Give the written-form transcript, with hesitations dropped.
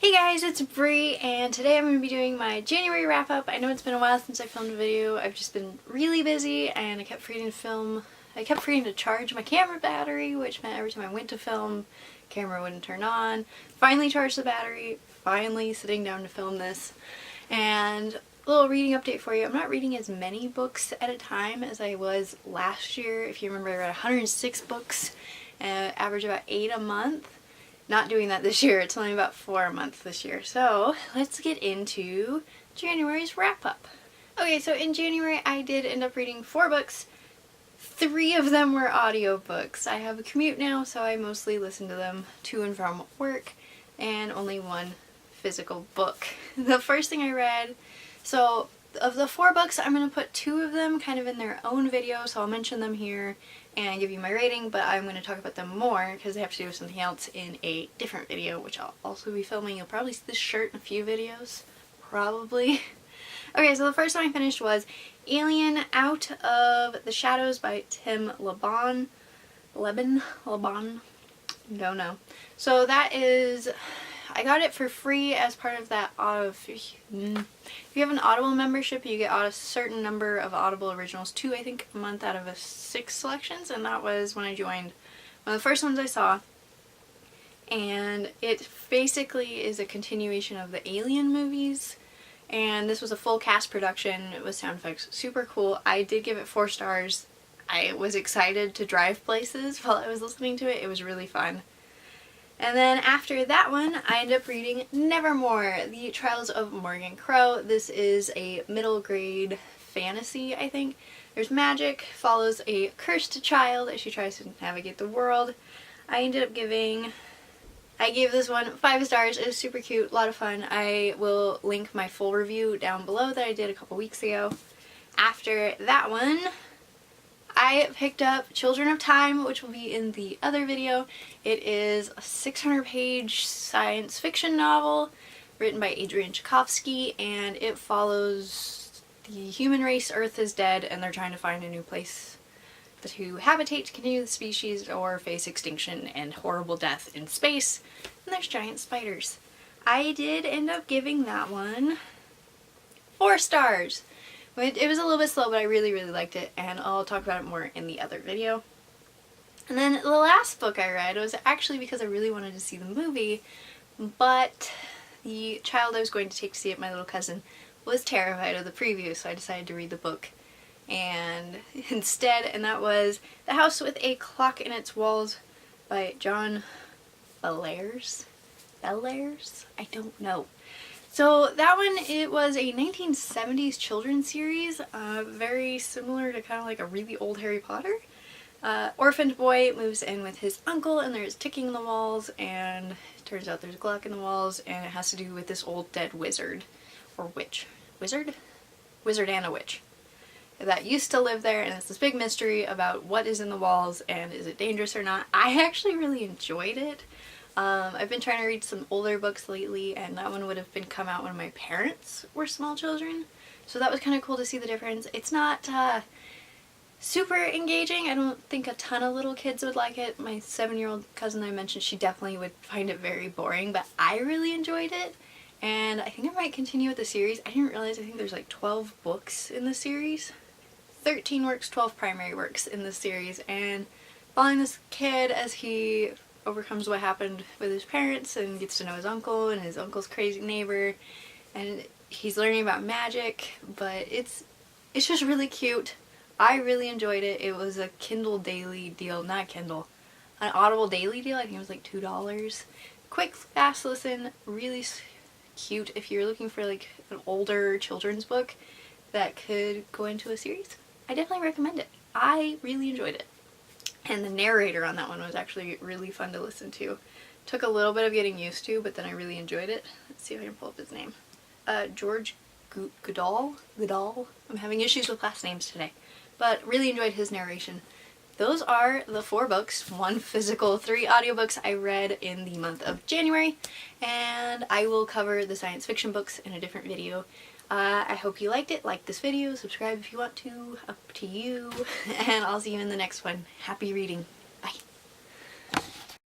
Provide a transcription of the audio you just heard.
Hey guys, it's Bree, and today I'm going to be doing my January wrap-up. I know it's been a while since I filmed a video. I've just been really busy, and I kept forgetting to charge my camera battery, which meant every time I went to film, camera wouldn't turn on. Finally charged the battery, finally sitting down to film this. And a little reading update for you. I'm not reading as many books at a time as I was last year. If you remember, I read 106 books, average about 8 a month. Not doing that this year, it's only about 4 a month this year. So let's get into January's wrap-up. Okay, so in January I did end up reading 4 books. 3 of them were audiobooks. I have a commute now, so I mostly listen to them to and from work, and only 1 physical book. The first thing I read, so of the 4 books, I'm going to put 2 of them kind of in their own video, so I'll mention them here and give you my rating, but I'm going to talk about them more because they have to do with something else in a different video, which I'll also be filming. You'll probably see this shirt in a few videos. Probably. Okay, so the first one I finished was Alien Out of the Shadows by Tim Lebbon. Lebbon? Don't know. So that is... I got it for free as part of that if you have an Audible membership, you get a certain number of Audible originals, 2 I think a month out of 6 selections, and that was when I joined. One of the first ones I saw, and it basically is a continuation of the Alien movies, and this was a full cast production with sound effects, super cool. I did give it 4 stars. I was excited to drive places while I was listening to it. It was really fun. And then after that one, I ended up reading Nevermoor, The Trials of Morrigan. This is a middle grade fantasy, I think. There's magic, follows a cursed child as she tries to navigate the world. I gave this one 5 stars. It was super cute, a lot of fun. I will link my full review down below that I did a couple weeks ago. After that one, I picked up Children of Time, which will be in the other video. It is a 600-page science fiction novel written by Adrian Tchaikovsky, and it follows the human race. Earth is dead, and they're trying to find a new place to habitate to continue the species or face extinction and horrible death in space. And there's giant spiders. I did end up giving that one 4 stars. It was a little bit slow, but I really, really liked it, and I'll talk about it more in the other video. And then the last book I read was actually because I really wanted to see the movie, but the child I was going to take to see it, my little cousin, was terrified of the preview, so I decided to read the book and that was The House with a Clock in Its Walls by John Bellairs? Bellairs? I don't know. So that one, it was a 1970s children's series, very similar to kind of like a really old Harry Potter. Orphaned boy moves in with his uncle, and there's ticking in the walls, and it turns out there's a clock in the walls, and it has to do with this old dead wizard, or witch. Wizard? Wizard and a witch. That used to live there, and it's this big mystery about what is in the walls, and is it dangerous or not. I actually really enjoyed it. I've been trying to read some older books lately, and that one would have come out when my parents were small children, so that was kind of cool to see the difference. It's not super engaging. I don't think a ton of little kids would like it. My 7-year-old cousin I mentioned, she definitely would find it very boring, but I really enjoyed it, and I think I might continue with the series. I didn't realize, I think there's like 12 books in the series. 13 works, 12 primary works in the series, and following this kid as he overcomes what happened with his parents and gets to know his uncle and his uncle's crazy neighbor, and he's learning about magic, but it's just really cute. I really enjoyed it. It was a Kindle daily deal, not Kindle, an Audible daily deal. I think it was like $2. Quick, fast listen, really cute if you're looking for like an older children's book that could go into a series. I definitely recommend it. I really enjoyed it. And the narrator on that one was actually really fun to listen to. Took a little bit of getting used to, but then I really enjoyed it. Let's see if I can pull up his name. George Goodall? I'm having issues with last names today. But really enjoyed his narration. Those are the 4 books, 1 physical, 3 audiobooks I read in the month of January. And I will cover the science fiction books in a different video. I hope you liked it. Like this video, subscribe if you want to, up to you, and I'll see you in the next one. Happy reading.